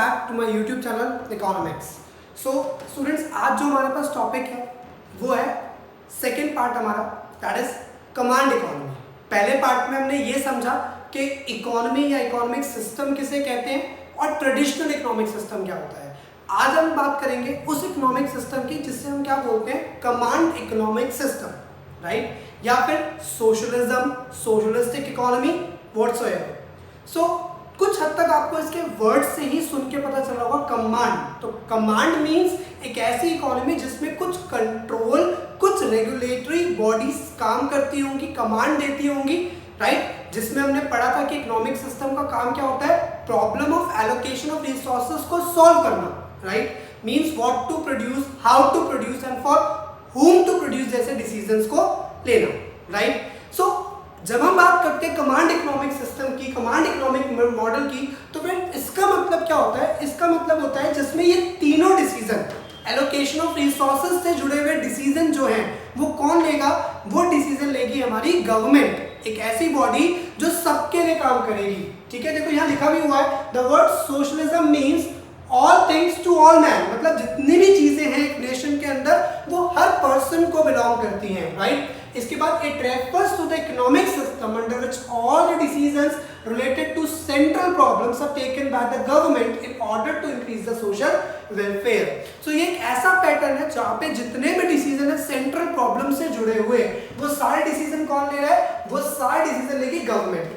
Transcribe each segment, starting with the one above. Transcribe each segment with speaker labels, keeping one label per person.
Speaker 1: Back to my YouTube channel economics. So students, आज जो हमारे पास टॉपिक है वो है सेकेंड पार्ट हमारा, दैट इज कमांड इकोनॉमी। पहले पार्ट में हमने ये समझा कि इकोनॉमी या इकोनॉमिक सिस्टम किसे कहते हैं और ट्रेडिशनल इकोनॉमिक सिस्टम क्या होता है। आज हम बात करेंगे उस इकोनॉमिक सिस्टम की जिससे हम क्या बोलते हैं, कमांड इकोनॉमिक सिस्टम, राइट, या फिर सोशलिज्म, सोशलिस्टिक इकोनॉमी, व्हाटसोएवर। सो कुछ हद तक आपको इसके वर्ड से ही सुन के पता चला होगा कमांड। तो कमांड मींस एक ऐसी इकोनॉमी जिसमें कुछ कंट्रोल, कुछ रेगुलेटरी बॉडीज काम करती होंगी, कमांड देती होंगी, राइट। जिसमें हमने पढ़ा था कि इकोनॉमिक सिस्टम का काम क्या होता है, problem of allocation of resources को सॉल्व करना, right, means what to produce, how to produce and for whom to produce जैसे डिसीजंस को लेना, राइट। सो जब हम बात करते हैं कमांड इकोनॉमिक सिस्टम की, कमांड इकोनॉमिक मॉडल की, तो फिर इसका मतलब क्या होता है, इसका मतलब होता है जिसमें ये तीनों डिसीजन, एलोकेशन ऑफ रिसोर्सेज से जुड़े हुए डिसीजन जो हैं वो कौन लेगा, वो डिसीजन लेगी हमारी गवर्नमेंट, एक ऐसी बॉडी जो सबके लिए काम करेगी, ठीक है। देखो यहाँ लिखा भी हुआ है, the word socialism means all things to all man, मतलब जितनी भी चीजें हैं एक नेशन के अंदर वो हर पर्सन को बिलोंग करती हैं, राइट। इसके बाद it refers to the economic system under which all the decisions related to central problems are taken by the government in order to increase the social welfare. So ये एक ऐसा pattern है जहाँ पे जितने भी डिसीजन है सेंट्रल प्रॉब्लम से जुड़े हुए, वो सारे डिसीजन कौन ले रहा है, वो सारे डिसीजन लेगी government.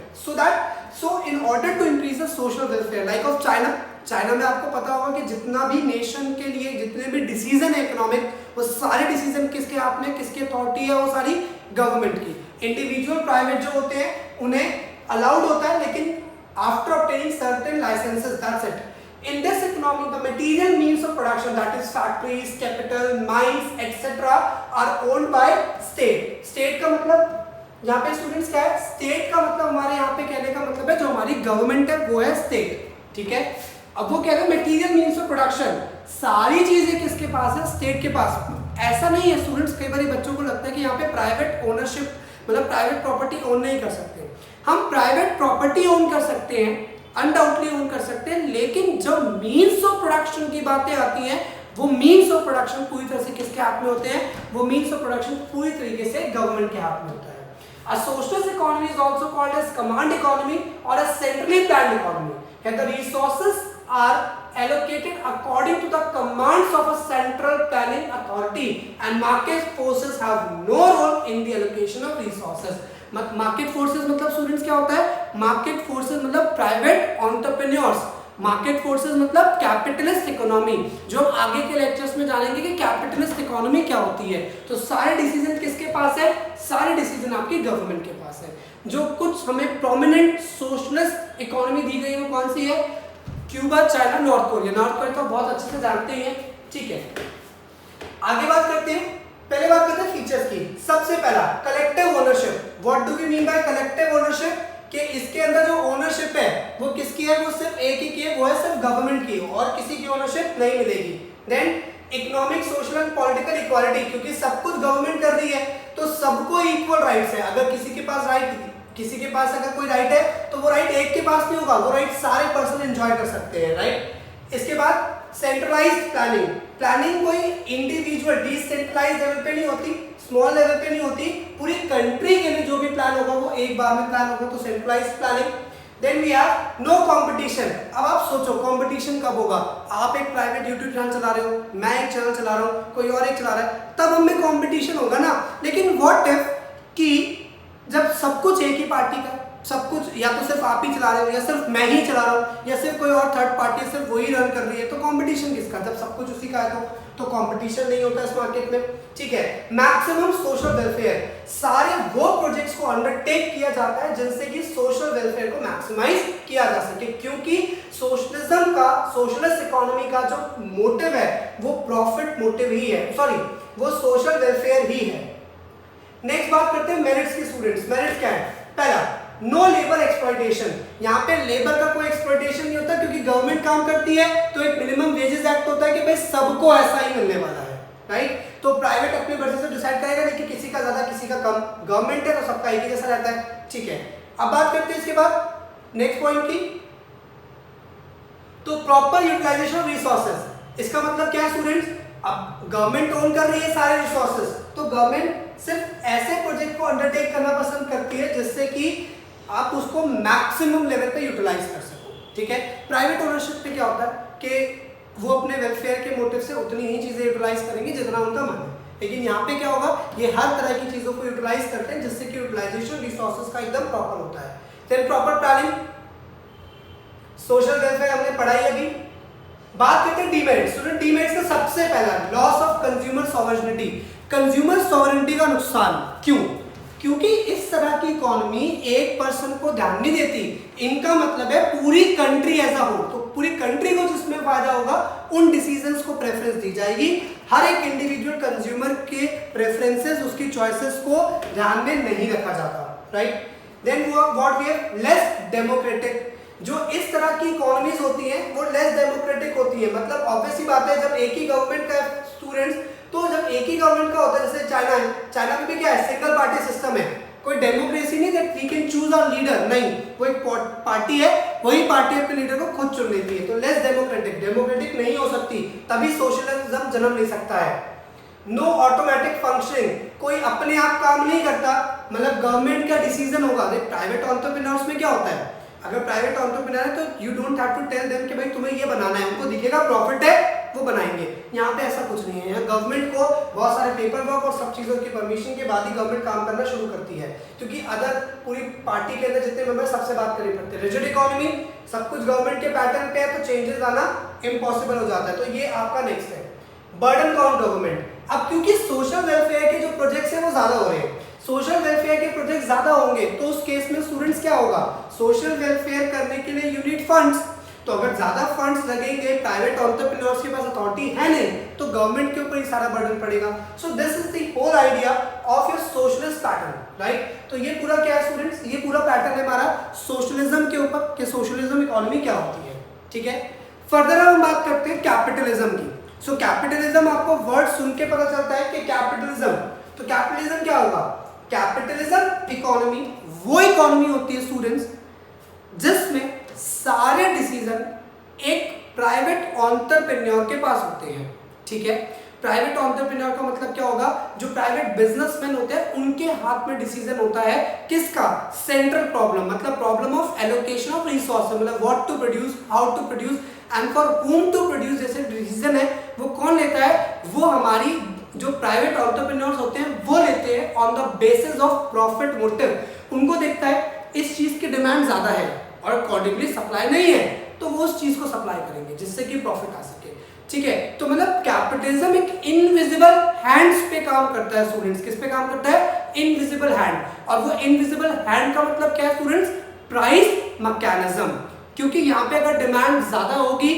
Speaker 1: So in order to increase the social welfare, like of China में आपको पता होगा कि जितना भी नेशन के लिए जितने भी डिसीजन है इकोनॉमिक, वो सारे डिसीजन किसके हाथ में, किसकी अथॉरिटी है, वो सारी गवर्नमेंट की। इंडिविजुअल प्राइवेट जो होते हैं उन्हें अलाउड होता है, लेकिन after obtaining certain licenses, that's it. In this economy the material means of production, that is factories, capital, mines etcetera are owned by state. State का मतलब यहाँ पे स्टूडेंट्स क्या है, स्टेट का मतलब हमारे यहाँ पे कहने का मतलब है जो हमारी गवर्नमेंट है वो है स्टेट, ठीक है। अब वो कह रहे हैं मटेरियल मीन्स ऑफ प्रोडक्शन, सारी चीजें किसके पास है, स्टेट के पास। ऐसा नहीं है स्टूडेंट्स, कई बार बच्चों को लगता है कि यहाँ पे प्राइवेट ओनरशिप मतलब प्राइवेट प्रॉपर्टी ओन नहीं कर सकते। हम प्राइवेट प्रॉपर्टी ओन कर सकते हैं, अनडाउटली ओन कर सकते हैं, लेकिन जब मीन्स ऑफ प्रोडक्शन की बातें आती हैं, वो मीन्स ऑफ प्रोडक्शन पूरी तरह से किसके हाथ में होते हैं, वो मीन्स ऑफ प्रोडक्शन पूरी तरीके से गवर्नमेंट के हाथ में होता है। A socialist economy is also called as command economy or a centrally planned economy. Here the resources are allocated according to the commands of a central planning authority and market forces have no role in the allocation of resources. Market forces मतलब students क्या होता है, market forces मतलब private entrepreneurs, market forces मतलब capitalist economy, जो हम आगे के लेक्चर्स में जानेंगे कि कैपिटलिस्ट इकोनॉमी क्या होती है। तो सारे डिसीजन किसके पास है, सारे डिसीजन आपकी गवर्नमेंट के पास है। जो कुछ हमें प्रोमिनेंट सोशलिस्ट इकोनॉमी दी गई है वो कौन सी है, Cuba, China, north Korea. North Korea तो बहुत अच्छे से जानते हैं, ठीक है। आगे बात करते हैं, पहले बात करते हैं फीचर्स की। सबसे पहला collective ownership. What do we mean by collective ownership, कि इसके अंदर जो ओनरशिप है वो किसकी है, वो सिर्फ एक ही की है, वो है सिर्फ गवर्नमेंट की, और किसी की ओनरशिप नहीं मिलेगी। Then economic, social and political equality, क्योंकि सब कुछ गवर्नमेंट कर रही है तो सबको इक्वल राइट्स है। अगर किसी के पास अगर कोई राइट है तो वो राइट एक के पास नहीं होगा, वो राइट सारे पर्सन एंजॉय कर सकते हैं, राइट। इसके बाद सेंट्रलाइज्ड प्लानिंग, प्लानिंग कोई इंडिविजुअल डिसेंट्रलाइज्ड लेवल पे नहीं होती, स्मॉल लेवल पे नहीं होती, पूरी कंट्री के लिए जो भी प्लान होगा वो एक बार में प्लान होगा, तो centralized planning. Then we have no competition. अब आप सोचो कंपटीशन कब होगा, आप एक प्राइवेट यूट्यूब चैनल चला रहे हो, मैं एक चैनल चला रहा हूँ, कोई और एक चला रहा है, तब हमें कंपटीशन होगा ना। लेकिन व्हाट इफ कि जब सब कुछ एक ही पार्टी का, सब कुछ या तो सिर्फ आप ही चला रहे हो, या सिर्फ मैं ही चला रहा हूँ, या सिर्फ कोई और थर्ड पार्टी सिर्फ वही रन कर रही है, तो कंपटीशन किसका, जब सब कुछ उसी का है तो कंपटीशन नहीं होता इस मार्केट में, ठीक है। मैक्सिमम सोशल वेलफेयर, सारे वो प्रोजेक्ट्स को अंडरटेक किया जाता है जिनसे कि सोशल वेलफेयर को मैक्सिमाइज किया जा सके, क्योंकि सोशलिज्म का, सोशलिस्ट इकोनॉमी का जो मोटिव है वो प्रॉफिट मोटिव ही है, सॉरी वो सोशल वेलफेयर ही है। नेक्स्ट बात करते हैं मेरिट्स की। स्टूडेंट्स मेरिट्स क्या है, पहला नो लेबर एक्सप्लॉयटेशन। यहाँ पे लेबर का कोई एक्सप्लॉयटेशन नहीं होता, क्योंकि गवर्नमेंट काम करती है तो एक मिनिमम वेजेस एक्ट होता है कि भाई सबको ऐसा ही मिलने वाला है, राइट। तो प्राइवेट अपनी मर्जी से डिसाइड करेगा नहीं कि किसी का ज्यादा किसी का कम, गवर्नमेंट है तो सबका एक ही जैसा रहता है, ठीक है। अब बात करते हैं इसके बाद नेक्स्ट पॉइंट की, तो प्रॉपर यूटिलाइजेशन ऑफ रिसोर्सेज, इसका मतलब क्या है स्टूडेंट्स, अब गवर्नमेंट ओन कर रही है सारे रिसोर्सेज, तो गवर्नमेंट सिर्फ ऐसे प्रोजेक्ट को अंडरटेक करना पसंद करती है जिससे कि आप उसको मैक्सिमम लेवल पे यूटिलाइज कर सको, ठीक है। प्राइवेट ओनरशिप पे क्या होता है कि वो अपने वेलफेयर के मोटिव से उतनी ही चीजें यूटिलाइज करेंगे जितना उनका मन है, लेकिन यहाँ पे क्या होगा, ये हर तरह की चीजों को यूटिलाइज करते हैं जिससे कि यूटिलाइजेशन रिसोर्सेज का एकदम प्रॉपर होता है। Then proper planning, social welfare हमने पढ़ाई अभी। बात करते हैं डीमेरिट्स। स्टूडेंट डीमेरिट्स का सबसे पहला loss of consumer sovereignty. Consumer sovereignty का नुकसान क्यों? क्योंकि इस तरह की इकोनॉमी एक पर्सन को ध्यान नहीं देती, इनका मतलब है पूरी कंट्री एज अ होल, तो पूरी कंट्री को जिसमें फायदा होगा उन डिसीजंस को प्रेफरेंस दी जाएगी। हर एक इंडिविजुअल कंज्यूमर के प्रेफरेंसेस, उसकी चॉइसेस को ध्यान में नहीं रखा जाता, right. Then what we have, less democratic. जो इस तरह की इकोनॉमीज होती हैं वो लेस डेमोक्रेटिक होती है, मतलब ऑब्वियसली बात है, जब एक ही गवर्नमेंट का स्टूडेंट्स, तो जब एक ही गवर्नमेंट का होता है, जैसे चाइना है, चाइना में भी क्या है, सिंगल पार्टी सिस्टम है, कोई डेमोक्रेसी नहीं that we can choose our leader, नहीं, वो एक पार्टी है, वही पार्टी अपने लीडर को खुद चुन लेती है, तो लेस डेमोक्रेटिक, डेमोक्रेटिक नहीं हो सकती, तभी सोशलिज्म जन्म ले सकता है। नो ऑटोमेटिक फंक्शनिंग, कोई अपने आप काम नहीं करता, मतलब गवर्नमेंट का डिसीजन होगा। प्राइवेट एंटरप्रेन्योर्स में क्या होता है, अगर प्राइवेट एंटरप्रेन्योर है तो you don't have to tell them कि भाई तुम्हें ये बनाना है, उनको दिखेगा प्रॉफिट है वो बनाएंगे। यहाँ पे ऐसा कुछ नहीं है, यहाँ गवर्नमेंट को बहुत सारे पेपर वर्क और सब चीजों की परमिशन के बाद ही गवर्नमेंट काम करना शुरू करती है, क्योंकि अदर पूरी पार्टी के अंदर जितने मेंबर सबसे बात करनी पड़ती है। रिजिड इकोनॉमी, सब कुछ गवर्नमेंट के पैटर्न पे है तो चेंजेस आना इम्पॉसिबल हो जाता है, तो ये आपका नेक्स्ट है। बर्डन ऑन गवर्नमेंट, अब क्योंकि सोशल वेलफेयर के जो प्रोजेक्ट्स हैं वो ज्यादा हो रहे हैं, सोशल वेलफेयर के प्रोजेक्ट ज्यादा होंगे तो उस केस में स्टूडेंट्स क्या होगा, सोशल वेलफेयर करने के लिए यू नीड फंड्स, तो अगर ज्यादा फंड्स लगेंगे, प्राइवेट एंटरप्रेन्योर्स के पास अथॉरिटी है नहीं, तो गवर्नमेंट के ऊपर ही सारा बर्डन पड़ेगा। So this is the whole idea of your socialist pattern, right. तो ये पूरा क्या है स्टूडेंट्स, ये पूरा पैटर्न है हमारा सोशलिज्म के ऊपर कि सोशलिज्म इकोनॉमी क्या होती है, ठीक है। फर्दर हम बात करते हैं कैपिटलिज्म की। सो कैपिटलिज्म, आपको वर्ड सुन के पता चलता है कि कैपिटलिज्म, तो कैपिटलिज्म क्या होगा, कैपिटलिज्म इकोनॉमी वो इकोनॉमी होती है स्टूडेंट्स जिसमें सारे डिसीजन एक प्राइवेट एंटरप्रेन्योर के पास होते हैं, ठीक है। प्राइवेट एंटरप्रेन्योर का मतलब क्या होगा, जो प्राइवेट बिजनेसमैन होते हैं उनके हाथ में डिसीजन होता है, किसका, सेंट्रल प्रॉब्लम, मतलब problem of allocation of resources, मतलब what to produce, how to produce and for whom to produce, जैसे डिसीजन है वो कौन लेता है, वो हमारी जो प्राइवेट एंटरप्रेन्योर्स होते हैं वो लेते हैं on the basis of profit motive. उनको देखता है इस चीज की डिमांड ज्यादा है और अकॉर्डिंगली सप्लाई नहीं है, तो वो उस चीज को सप्लाई करेंगे जिससे कि प्रॉफिट आ सके, ठीक है। तो मतलब कैपिटलिज्म एक इनविजिबल हैंड्स पे काम करता है स्टूडेंट्स, किस पे काम करता है, इनविजिबल हैंड, और वो इनविजिबल हैंड का मतलब क्या है स्टूडेंट्स, प्राइस मैकेनिज्म, क्योंकि यहाँ पे अगर डिमांड ज्यादा होगी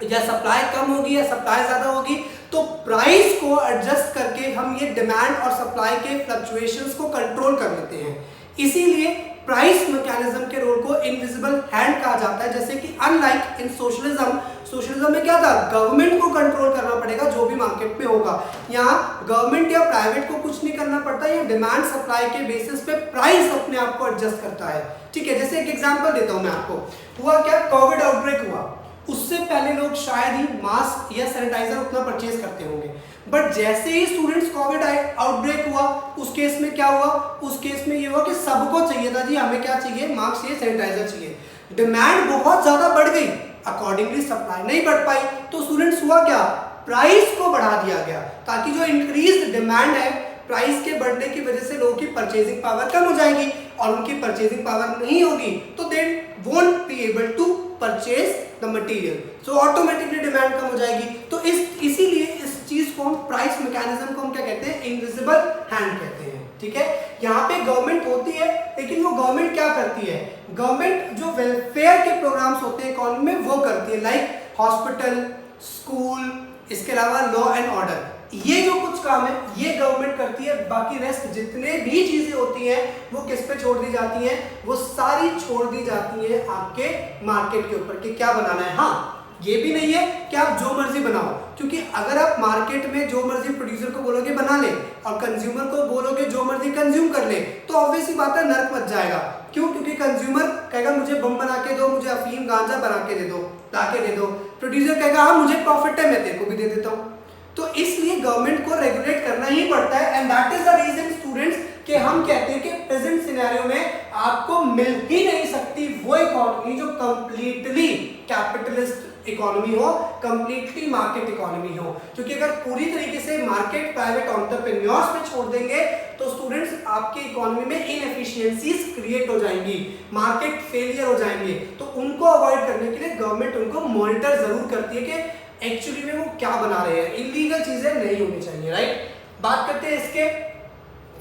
Speaker 1: या सप्लाई कम होगी या सप्लाई ज्यादा होगी, तो प्राइस को एडजस्ट करके हम ये डिमांड और सप्लाई के फ्लक्चुएशंस को कंट्रोल कर लेते हैं। इसीलिए प्राइस मैकेनिज्म के रोल को इनविजिबल हैंड कहा जाता है, जैसे कि अनलाइक इन सोशलिज्म, सोशलिज्म में क्या था, गवर्नमेंट को कंट्रोल करना पड़ेगा जो भी मार्केट में होगा, यहाँ गवर्नमेंट या प्राइवेट को कुछ नहीं करना पड़ता, ये डिमांड सप्लाई के बेसिस पे प्राइस अपने आप को एडजस्ट करता है, ठीक है। जैसे एक एग्जांपल देता हूं मैं आपको, हुआ क्या, कोविड आउटब्रेक हुआ, उससे पहले लोग शायद ही मास्क या सैनिटाइजर उतना परचेज करते होंगे, बट जैसे ही स्टूडेंट्स कोविड आउटब्रेक हुआ उस केस में क्या हुआ, उस केस में ये हुआ कि सबको चाहिए था जी, हमें क्या चाहिए, मास्क चाहिए, सैनिटाइजर चाहिए, डिमांड बहुत ज्यादा बढ़ गई, अकॉर्डिंगली सप्लाई नहीं बढ़ पाई, तो स्टूडेंट्स हुआ क्या, प्राइस को बढ़ा दिया गया, ताकि जो इंक्रीज डिमांड है, प्राइस के बढ़ने की वजह से लोगों की परचेजिंग पावर कम हो जाएगी, और उनकी परचेजिंग पावर नहीं होगी तो they won't be able to purchase the material, so automatically demand कम हो जाएगी। तो इसीलिए इस चीज को हम, प्राइस मैकेनिज्म को हम क्या कहते हैं, इनविजिबल हैंड कहते हैं, ठीक है। यहाँ पे गवर्नमेंट होती है, लेकिन वो गवर्नमेंट क्या करती है, गवर्नमेंट जो वेलफेयर के प्रोग्राम्स होते हैं इकोनॉमी में वो करती है, लाइक हॉस्पिटल, स्कूल, इसके अलावा लॉ एंड ऑर्डर, ये जो कुछ काम है ये गवर्नमेंट करती है, बाकी रेस्ट जितने भी चीजें होती हैं वो किस पे छोड़ दी जाती हैं, वो सारी छोड़ दी जाती हैं आपके मार्केट के ऊपर कि क्या बनाना है। हाँ, ये भी नहीं है कि आप जो मर्जी बनाओ, क्योंकि अगर आप मार्केट में जो मर्जी प्रोड्यूसर को बोलोगे बना ले और कंज्यूमर को बोलोगे जो मर्जी कंज्यूम कर ले, तो ऑब्वियस ही बात है नर्क मच जाएगा। क्यों? क्योंकि कंज्यूमर कहेगा मुझे बम बना के दो, मुझे अफीम गांजा बना के दे दो, ला के दे दो। प्रोड्यूसर कहेगा हाँ मुझे प्रॉफिट है, मैं तेरे को भी दे देता हूँ। तो इसलिए गवर्नमेंट को रेगुलेट करना ही पड़ता है, and that is the reason students कि हम कहते हैं कि प्रेजेंट सिनेरियो में आपको मिल ही नहीं सकती वो इकोनॉमी जो कंप्लीटली कैपिटलिस्ट इकोनॉमी हो, कंप्लीटली मार्केट इकोनॉमी हो। क्योंकि अगर पूरी तरीके से मार्केट प्राइवेट एंटरप्रेन्योर्स पे छोड़ देंगे तो स्टूडेंट्स आपकी इकोनॉमी में इनएफिशिएंसीज क्रिएट हो जाएंगी, मार्केट फेलियर हो जाएंगे। तो उनको अवॉइड करने के लिए गवर्नमेंट उनको मॉनिटर जरूर करती है कि एक्चुअली में वो क्या बना रहे हैं, इलीगल चीजें नहीं होनी चाहिए, राइट। बात करते हैं इसके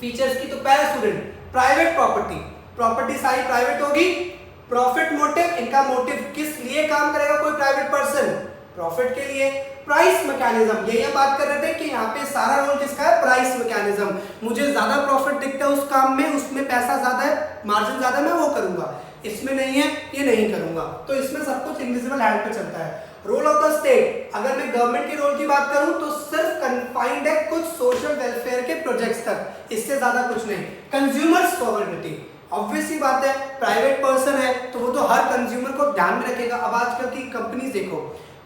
Speaker 1: फीचर्स की। तो पहला स्टूडेंट प्राइवेट प्रॉपर्टी, प्रॉपर्टी सारी प्राइवेट होगी। प्रॉफिट मोटिव, इनका मोटिव किस लिए काम करेगा कोई प्राइवेट पर्सन? प्रॉफिट के लिए। प्राइस मैकेनिज्म, ये बात कर रहे थे कि यहाँ पे सारा रोल किसका है? Price mechanism. मुझे ज्यादा प्रॉफिट दिखता है उस काम में, उसमें पैसा ज्यादा है, मार्जिन ज्यादा, मैं वो करूंगा। इसमें नहीं है, ये नहीं करूंगा। तो इसमें सब कुछ इनविजिबल हैंड पे चलता है। रोल ऑफ द स्टेट, अगर मैं गवर्नमेंट के रोल की बात करूं तो सिर्फ कन्फाइंड है कुछ सोशल वेलफेयर के प्रोजेक्ट्स तक, इससे ज्यादा कुछ नहीं। कंज्यूमर सॉवरेनिटी, ऑब्वियस सी बात है, प्राइवेट पर्सन है तो वो तो हर कंज्यूमर को ध्यान में रखेगा। अब आजकल की कंपनीज देखो,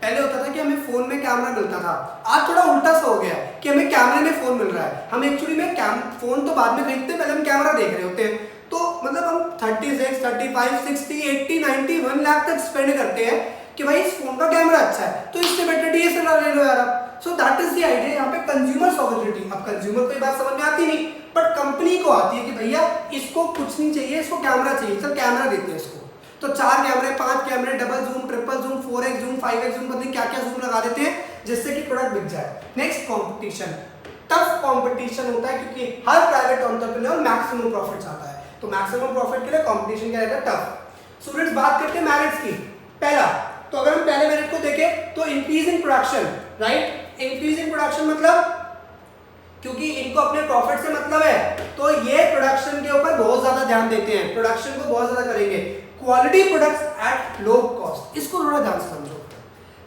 Speaker 1: पहले होता था कि हमें फोन में कैमरा मिलता था, आज थोड़ा उल्टा सा हो गया है कि हमें कैमरे में फोन मिल रहा है। हम एक्चुअली में फोन तो बाद में खरीदते हैं, पहले हम कैमरा देख रहे होते हैं। तो मतलब हम 36, 35, 60, 80, 90, 1 लाख तक स्पेंड करते हैं कि भाई इस फोन का कैमरा अच्छा है तो इससे बेटर डीएसएलआर ले लो यार आप। So that is the idea यहाँ पे कंज्यूमर सॉवरेनिटी। अब कंज्यूमर को ये बात समझ में आती नहीं, बट कंपनी को आती है कि भैया इसको कुछ नहीं चाहिए, इसको कैमरा चाहिए, चल कैमरा देते हैं इसको। तो 4 कैमरे, 5 कैमरे, double zoom, triple zoom, 4x zoom, 5x zoom, पता नहीं क्या क्या जूम लगा देते हैं जिससे कि प्रोडक्ट बिक जाए। नेक्स्ट कंपटीशन, टफ कंपटीशन होता है क्योंकि हर प्राइवेट एंटरप्रेन्योर मैक्सिमम प्रॉफिट चाहता है, तो मैक्सिमम प्रॉफिट के लिए कंपटीशन क्या रहता है? टफ। स्टूडेंट्स बात करते हैं मेरिट्स की। पहला, तो अगर हम पहले मेरिट को देखें तो increase in production, right. Increase in production मतलब क्योंकि इनको अपने प्रॉफिट से मतलब है तो ये प्रोडक्शन के ऊपर बहुत ज्यादा ध्यान देते हैं, प्रोडक्शन को बहुत ज्यादा करेंगे। Quality products at low cost, इसको थोड़ा ध्यान से समझो।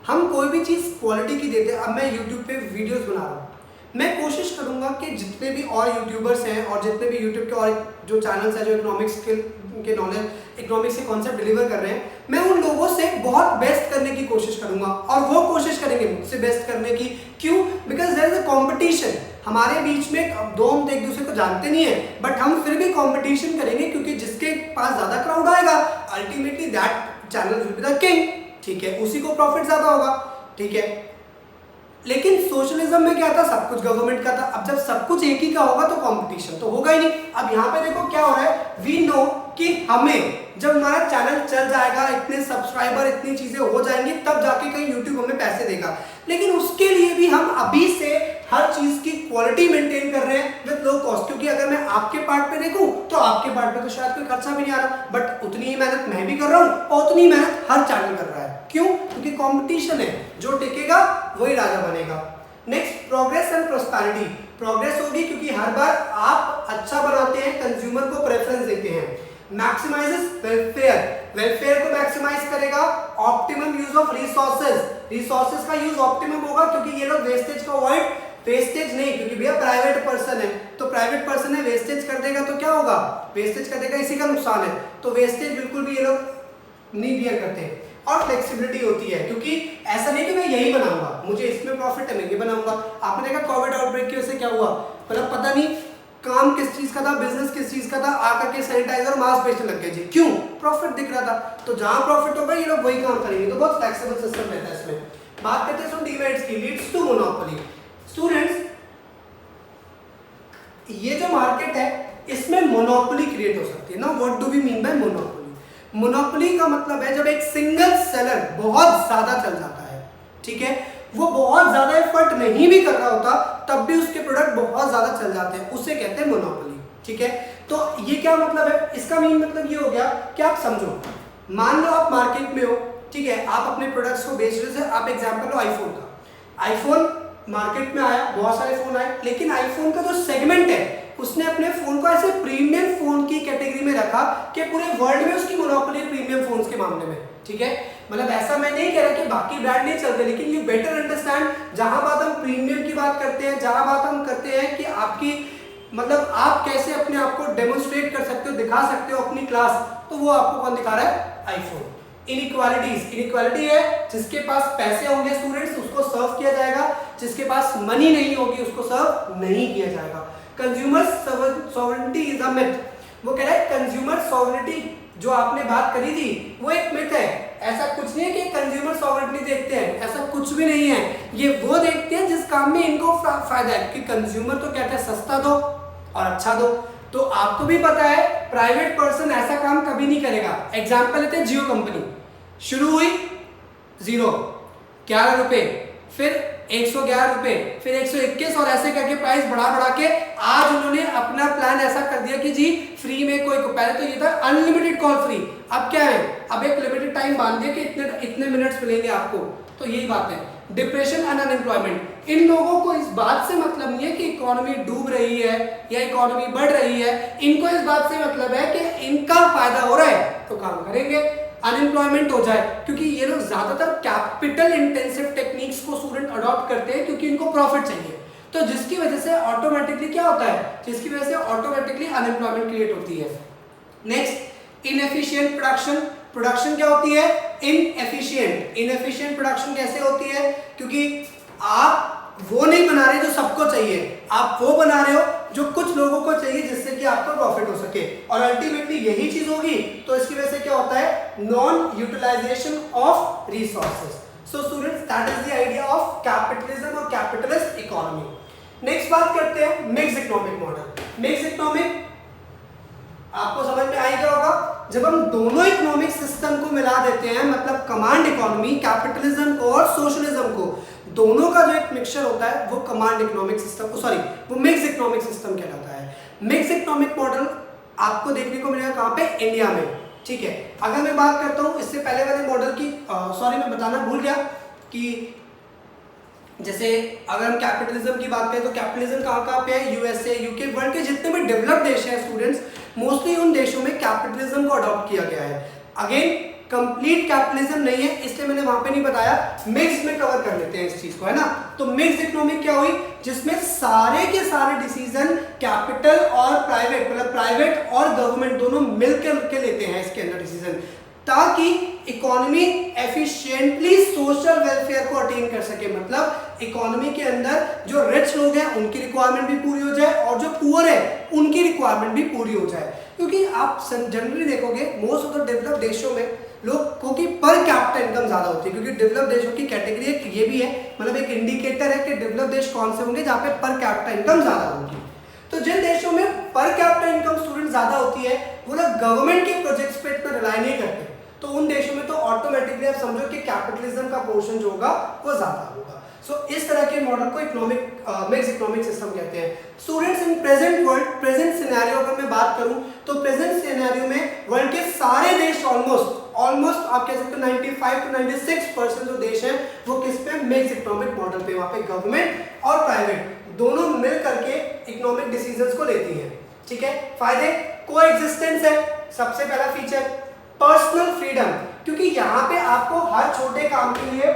Speaker 1: हम कोई भी चीज क्वालिटी की देते हैं। अब मैं यूट्यूब पे वीडियोस बना रहा हूँ, मैं कोशिश करूंगा कि जितने भी और यूट्यूबर्स हैं और जितने भी यूट्यूब के और जो चैनल्स हैं जो इकोनॉमिक्स के नॉलेज इकोनॉमिक्स के कॉन्सेप्ट डिलीवर कर रहे हैं, मैं उन लोगों से बहुत बेस्ट करने की कोशिश करूंगा और वो कोशिश करेंगे मुझसे बेस्ट करने की। क्यों? Because there is a competition हमारे बीच में। अब दो हम एक दूसरे को जानते नहीं है, बट हम फिर भी कंपटीशन करेंगे क्योंकि जिसके पास ज्यादा क्राउड आएगा ultimately that channel will be the king, ठीक है, उसी को प्रॉफिट ज्यादा होगा, ठीक है। लेकिन सोशलिज्म में क्या था? सब कुछ गवर्नमेंट का था। अब जब सब कुछ एक ही का होगा तो कंपटीशन तो होगा ही नहीं। अब यहाँ पे देखो क्या हो रहा है, वी नो कि हमें जब हमारा चैनल चल जाएगा, इतने सब्सक्राइबर, इतनी चीजें हो जाएंगी, तब जाके कहीं यूट्यूब हमें पैसे देगा। लेकिन उसके लिए भी हम अभी से हर चीज की क्वालिटी मेंटेन कर रहे हैं विद लो कॉस्ट। क्योंकि अगर मैं आपके पार्ट पे देखूं तो आपके पार्ट पे तो शायद कोई खर्चा भी नहीं आ रहा, बट उतनी ही मेहनत मैं भी कर रहा हूं और उतनी मेहनत हर चैनल कर रहा है। क्यों? क्योंकि कंपटीशन है, जो टिकेगा वही राजा बनेगा। Next, progress and prosperity. Progress होगी क्योंकि हर बार आप अच्छा बनाते हैं, कंज्यूमर को प्रेफरेंस देते हैं। मैक्सिमाइजेस वेलफेयर, वेलफेयर को मैक्सिमाइज करेगा। Optimum use of resources, resources का यूज ऑप्टिमम होगा क्योंकि ये लोग वेस्टेज को अवॉइड, वेस्टेज नहीं, क्योंकि भैया प्राइवेट पर्सन है तो प्राइवेट पर्सन है, वेस्टेज कर देगा तो क्या होगा? वेस्टेज कर देगा, इसी का नुकसान है। तो वेस्टेज बिल्कुल भी ये लोग नहीं बियर करते। और फ्लेक्सिबिलिटी होती है क्योंकि ऐसा नहीं कि मैं यही बनाऊंगा, मुझे इसमें प्रॉफिट है मैं ये बनाऊंगा। आपने देखा कोविड आउटब्रेक की वजह से क्या हुआ, मतलब पता नहीं काम किस चीज का था, बिजनेस किस चीज का था, आकर के सैनिटाइजर और मास्क बेचने लग गए जी। क्यों? प्रॉफिट दिख रहा था। तो जहां प्रॉफिट होगा ये लोग वही काम करेंगे। तो बहुत फ्लेक्सिबल सिस्टम रहता है इसमें। बात करते हैं डिवाइड्स की, लीड्स टू मोनोपोली। स्टूडेंट्स, ये जो मार्केट है इसमें मोनोपोली क्रिएट हो सकती है ना। What do we mean by monopoly? Monopoly का मतलब है जब एक सिंगल सेलर बहुत ज्यादा चल जाता है, ठीक है, वो बहुत ज्यादा एफर्ट नहीं भी कर रहा होता तब भी उसके प्रोडक्ट बहुत ज्यादा चल जाते हैं, उसे कहते हैं मोनोपोली, ठीक है। तो ये क्या मतलब है? इसका मीन मतलब ये हो गया कि आप समझो, मान लो आप मार्केट में हो, ठीक है, आप अपने प्रोडक्ट्स को बेच रहे थे। आप एग्जांपल लो आईफोन का। आईफोन मार्केट में आया, बहुत सारे फोन आए, लेकिन आईफोन का जो सेगमेंट है उसने अपने फोन को ऐसे प्रीमियम फोन की कैटेगरी में रखा कि पूरे वर्ल्ड में उसकी मोनोपोली प्रीमियम फोन्स के मामले में, ठीक है। मतलब ऐसा मैं नहीं कह रहा कि बाकी ब्रांड नहीं चलते, लेकिन यू बेटर अंडरस्टैंड, जहां बात हम प्रीमियम की बात करते हैं, जहां बात हम करते हैं कि आपकी मतलब आप कैसे अपने आप को डेमोन्स्ट्रेट कर सकते हो, दिखा सकते हो अपनी क्लास, तो वो आपको कौन दिखा रहा है? आईफोन। इनइक्वालिटी है, जिसके पास पैसे होंगे स्टूडेंट्स उसको सर्व किया जाएगा, जिसके पास मनी नहीं होगी उसको सर्व नहीं किया जाएगा। Consumer sovereignty is a myth, वो कह रहा है कंज्यूमर सॉवरेनिटी जो आपने बात करी थी वो एक मिथ है। ऐसा कुछ नहीं है कि कंज्यूमर सॉवरेनिटी देखते हैं, ऐसा कुछ भी नहीं है। ये वो देखते हैं जिस काम में इनको फायदा है, कि कंज्यूमर तो कहते हैं सस्ता दो और अच्छा दो। तो आपको भी पता है प्राइवेट पर्सन ऐसा काम कभी नहीं करेगा। एग्जांपल लेते हैं, जियो कंपनी शुरू हुई 0 11 रुपए, फिर 111 रुपए, फिर 121 और ऐसे करके प्राइस बढ़ा के आज उन्होंने अपना प्लान ऐसा कर दिया कि जी फ्री में कोई, पहले तो ये था अनलिमिटेड कॉल फ्री, अब क्या है, अब एक लिमिटेड टाइम बांध दिया कि इतने मिनट्स मिलेंगे आपको। तो यही बात है। डिप्रेशन एंड अनएम्प्लॉयमेंट, इन लोगों को इस बात से मतलब नहीं है कि इकोनॉमी डूब रही है या इकोनॉमी बढ़ रही है, इनको इस बात से मतलब है कि इनका फायदा हो रहा है तो काम करेंगे, अनएम्प्लॉयमेंट हो जाए। क्योंकि ये लोग ज्यादातर कैपिटल इंटेंसिव टेक्निक्स को स्टूडेंट अडॉप्ट करते हैं क्योंकि इनको प्रॉफिट चाहिए, तो जिसकी वजह से ऑटोमेटिकली क्या होता है, जिसकी वजह से ऑटोमेटिकली अनएम्प्लॉयमेंट क्रिएट होती है। Next, inefficient production. प्रोडक्शन क्या होती है? इनएफिशिएंट। इनएफिशिएंट प्रोडक्शन कैसे होती है? क्योंकि आप वो नहीं बना रहे जो सबको चाहिए, आप वो बना रहे हो जो कुछ लोगों को चाहिए जिससे कि आपको प्रॉफिट हो सके, और अल्टीमेटली यही चीज होगी। तो इसकी वजह से क्या होता है? Non utilization of resources. So students, that is the idea of capitalism और कैपिटलिस्ट इकोनॉमी। नेक्स्ट बात करते हैं mix economic model. Mix economic आपको समझ में आएगा होगा, जब हम दोनों इकोनॉमिक सिस्टम को मिला देते हैं, मतलब कमांड इकोनॉमी, कैपिटलिज्म को और सोशलिज्म को, दोनों का जो एक मिक्सचर होता है वो कमांड इकोनॉमिक सिस्टम, वो मिक्स इकोनॉमिक सिस्टम कहलाता है। मिक्स इकोनॉमिक मॉडल आपको देखने को मिलेगा कहां पे? इंडिया में। ठीक है, अगर मैं बात करता हूं इससे पहले वाले मॉडल की, सॉरी मैं बताना भूल गया कि जैसे अगर हम कैपिटलिज्म की बात करें तो कैपिटलिज्म कहाँ पे है? यूएसए, यूके, वर्ल्ड के जितने भी डेवलप्ड देश हैं स्टूडेंट्स, मोस्टली उन देशों में कैपिटलिज्म को अडॉप्ट किया गया है। अगेन कंप्लीट कैपिटलिज्म नहीं है, इसलिए मैंने वहां पे नहीं बताया, मिक्स में कवर कर लेते हैं इस चीज को, है ना। तो मिक्स इकोनॉमी क्या हुई? जिसमें सारे के सारे डिसीजन कैपिटल और प्राइवेट, मतलब प्राइवेट और गवर्नमेंट दोनों मिलकर के लेते हैं इसके अंदर डिसीजन, ताकि इकोनॉमी एफिशिएंटली सोशल वेलफेयर को अटेन कर सके। मतलब इकोनॉमी के अंदर जो रिच लोग हैं उनकी रिक्वायरमेंट भी पूरी हो जाए और जो पुअर है उनकी रिक्वायरमेंट भी पूरी हो जाए। क्योंकि आप जनरली देखोगे मोस्ट ऑफ द डेवलप्ड देशों में लोगों की पर कैपिटा इनकम ज्यादा होती है, क्योंकि डेवलप्ड देशों की कैटेगरी एक ये भी है, मतलब एक इंडिकेटर है कि डेवलप्ड देश कौन से होंगे जहाँ पे पर कैपिटा इनकम ज्यादा होगी। तो जिन देशों में पर कैपिटा इनकम स्टूडेंट ज्यादा होती है वो लोग गवर्नमेंट के प्रोजेक्ट्स पे इतना रिलाई नहीं करते, तो उन देशों में तो ऑटोमेटिकली आप समझो कि कैपिटलिज्म का पोर्शन जो होगा वो ज्यादा होगा। सो इस तरह के मॉडल को इकोनॉमिक मिक्स इकोनॉमिक सिस्टम कहते हैं। Students, in present world, present scenario अगर मैं बात करूं तो प्रेजेंट सिनेरियो में वर्ल्ड के सारे देश ऑलमोस्ट आप कह सकते हो 95 to 96% जो देश हैं वो किस पे? मिक्स इकोनॉमिक मॉडल पे। वहां पे गवर्नमेंट और प्राइवेट दोनों मिल करके इकोनॉमिक डिसीजंस को लेती हैं। ठीक है, फायदे कोएग्जिस्टेंस है सबसे पहला फीचर, पर्सनल फ्रीडम, क्योंकि यहाँ पे आपको हर छोटे काम के लिए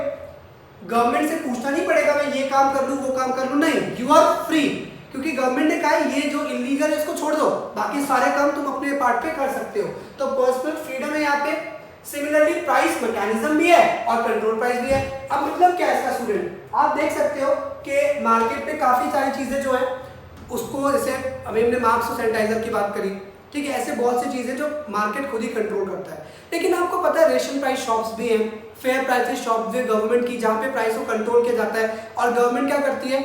Speaker 1: गवर्नमेंट से पूछना नहीं पड़ेगा मैं ये काम कर लूं वो काम कर लूं, नहीं, यू आर फ्री, क्योंकि गवर्नमेंट ने कहा है ये जो इलीगल है इसको छोड़ दो, बाकी सारे काम तुम अपने पार्ट पे कर सकते हो। तो पर्सनल फ्रीडम है यहाँ पे। सिमिलरली प्राइस मैकेनिज्म भी है और कंट्रोल प्राइस भी है। अब मतलब क्या है इसका स्टूडेंट, आप देख सकते हो कि मार्केट पे काफी सारी चीजें जो है उसको, जैसे अभी हमने मास्क और सैनिटाइजर की बात करी, ठीक है, ऐसे बहुत सी चीजें जो मार्केट खुद ही कंट्रोल करता है। लेकिन आपको पता है रेशन प्राइस शॉप्स भी हैं, फेयर प्राइसेस शॉप्स भी गवर्नमेंट की, जहाँ पे प्राइस को कंट्रोल किया जाता है। और गवर्नमेंट क्या करती है,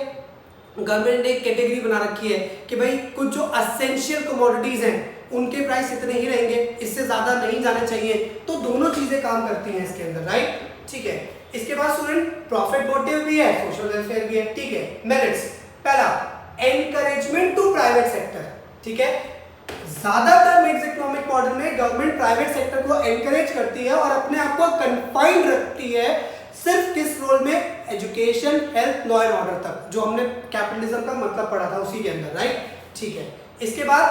Speaker 1: गवर्नमेंट ने एक कैटेगरी बना रखी है कि भाई कुछ जो असेंशियल कमोडिटीज हैं उनके प्राइस इतने ही रहेंगे, इससे ज्यादा नहीं जाने चाहिए। तो दोनों चीजें काम करती हैं इसके अंदर, राइट। ठीक है, इसके बाद स्टूडेंट प्रॉफिट मोटिव भी है, सोशल वेलफेयर भी है। ठीक है, मेरिट्स, पहला एनकरेजमेंट टू प्राइवेट सेक्टर। ठीक है, ज्यादातर मिक्स इकोनॉमिक मॉडल में गवर्नमेंट प्राइवेट सेक्टर को एनकरेज करती है और अपने आप को कन्फाइंड रखती है सिर्फ किस रोल में? Education, health, law and order तक, जो हमने कैपिटलिज्म का मतलब पढ़ा था उसी के अंदर, राइट। ठीक है, इसके बाद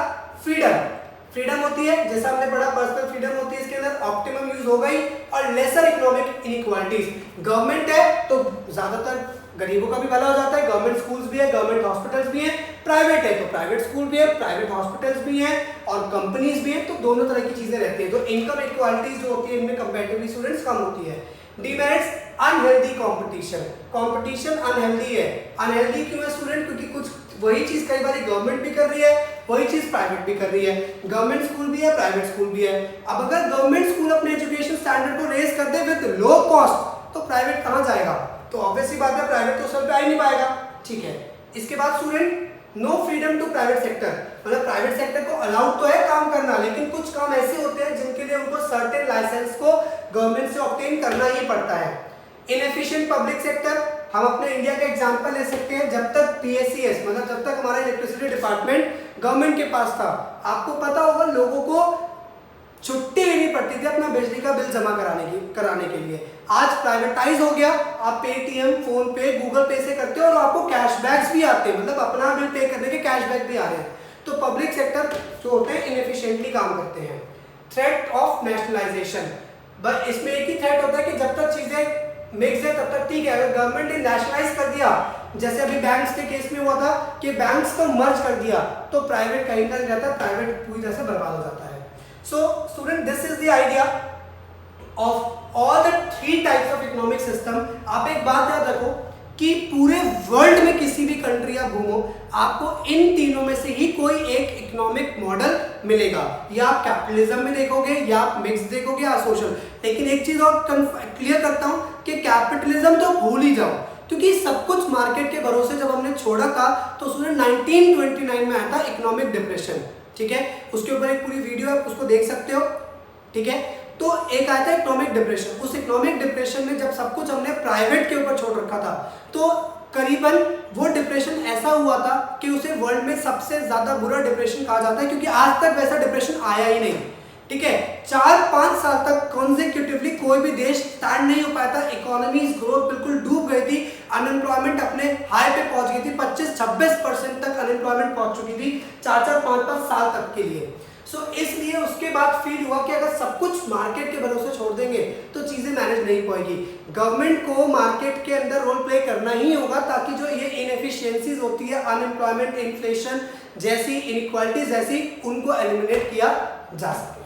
Speaker 1: फ्रीडम होती है, जैसा हमने पढ़ा पर्सनल फ्रीडम होती है, इसके अंदर ऑप्टिमम यूज होगा ही, और लेसर इकोनॉमिक इनइक्वालिटीज। गवर्नमेंट है तो ज्यादातर गरीबों का भी भला हो जाता है, गवर्नमेंट स्कूल्स भी है, गवर्नमेंट हॉस्पिटल्स भी हैं, प्राइवेट है तो प्राइवेट स्कूल भी है, प्राइवेट हॉस्पिटल्स भी हैं और कंपनीज भी हैं, तो दोनों तरह की चीजें रहती है। तो इनकम इक्वालिटीज जो होती है इनमें कंपैरेटिवली स्टूडेंट्स कम होती है। Demerits unhealthy competition, competition unhealthy है। अनहेल्दी क्यों है स्टूडेंट? क्योंकि कुछ वही चीज कई बार गवर्नमेंट भी कर रही है, वही चीज प्राइवेट भी कर रही है, गवर्नमेंट स्कूल भी है, प्राइवेट स्कूल भी है। अब अगर गवर्नमेंट स्कूल अपने एजुकेशन स्टैंडर्ड को रेज कर दे विद लो कॉस्ट तो प्राइवेट कहां जाएगा? तो ऑब्वियस सी बात है प्राइवेट तो सर पे आ ही नहीं पाएगा। ठीक है, इसके बाद student no freedom to private sector, मतलब प्राइवेट सेक्टर को अलाउड तो है काम करना, लेकिन कुछ काम ऐसे होते हैं जिनके लिए उनको सर्टेन लाइसेंस को गवर्नमेंट से ऑब्टेन करना ही पड़ता है। इनएफिशिएंट पब्लिक सेक्टर, हम अपने इंडिया का एग्जांपल ले सकते हैं। जब तक पीएससीएस मतलब जब तक हमारा इलेक्ट्रिसिटी डिपार्टमेंट गवर्नमेंट के पास था, आपको पता होगा लोगों को छुट्टी लेनी पड़ती थी अपना बिजली का बिल जमा कराने के लिए। आज प्राइवेटाइज हो गया, आप पेटीएम, फोन पे, गूगल पे से करते हो और आपको कैशबैक्स भी आते हैं, मतलब अपना बिल पे करने के कैशबैक भी आ रहे हैं। तो पब्लिक सेक्टर जो होते हैं इनएफिशिएंटली काम करते हैं। थ्रेट ऑफ नेशनलाइजेशन, बस इसमें एक ही थ्रेट होता है कि जब तक चीजें मिक्स है तब तक ठीक है। अगर गवर्नमेंट ने नेशनलाइज कर दिया, जैसे अभी बैंक्स के केस में हुआ था कि बैंक्स को मर्ज कर दिया, तो प्राइवेट कहीं ना रहता है, प्राइवेट पूरी तरह से बर्बाद हो जाता है। So student, this is the idea of all the three types of economic system। आप एक बात याद रखो कि पूरे वर्ल्ड में किसी भी कंट्री आप घूमो, आपको इन तीनों में से ही कोई एक इकोनॉमिक मॉडल मिलेगा। या आप कैपिटलिज्म में देखोगे, या आप मिक्स देखोगे, या सोशल। लेकिन एक चीज और क्लियर करता हूं कि कैपिटलिज्म तो भूल ही जाओ, क्योंकि सब कुछ मार्केट के भरोसे जब हमने छोड़ा था तो स्टूडेंट 1929 में आया था इकोनॉमिक डिप्रेशन। ठीक है, उसके ऊपर एक पूरी वीडियो है, उसको देख सकते हो। ठीक है, तो एक आया था इकोनॉमिक डिप्रेशन। उस इकोनॉमिक डिप्रेशन में जब सब कुछ हमने प्राइवेट के ऊपर छोड़ रखा था, तो करीबन वो डिप्रेशन ऐसा हुआ था कि उसे वर्ल्ड में सबसे ज्यादा बुरा डिप्रेशन कहा जाता है, क्योंकि आज तक वैसा डिप्रेशन आया ही नहीं। ठीक है, 4-5 साल तक कॉन्सेक्यूटिवली कोई भी देश स्टैंड नहीं हो पाया था, इकोनॉमीज ग्रोथ बिल्कुल डूब गई थी, अनएम्प्लॉयमेंट अपने हाई पे पहुंच गई थी, 25-26% तक अनएम्प्लॉयमेंट पहुंच चुकी थी 4-5 साल तक के लिए। सो इसलिए उसके बाद फील हुआ कि अगर सब कुछ मार्केट के भरोसे छोड़ देंगे तो चीजें मैनेज नहीं पाएगी। गवर्नमेंट को मार्केट के अंदर रोल प्ले करना ही होगा, ताकि जो ये इनएफिशिएंसीज होती है, अनएम्प्लॉयमेंट, इन्फ्लेशन जैसी, इनइक्वालिटीज जैसी, उनको एलिमिनेट किया जा सके।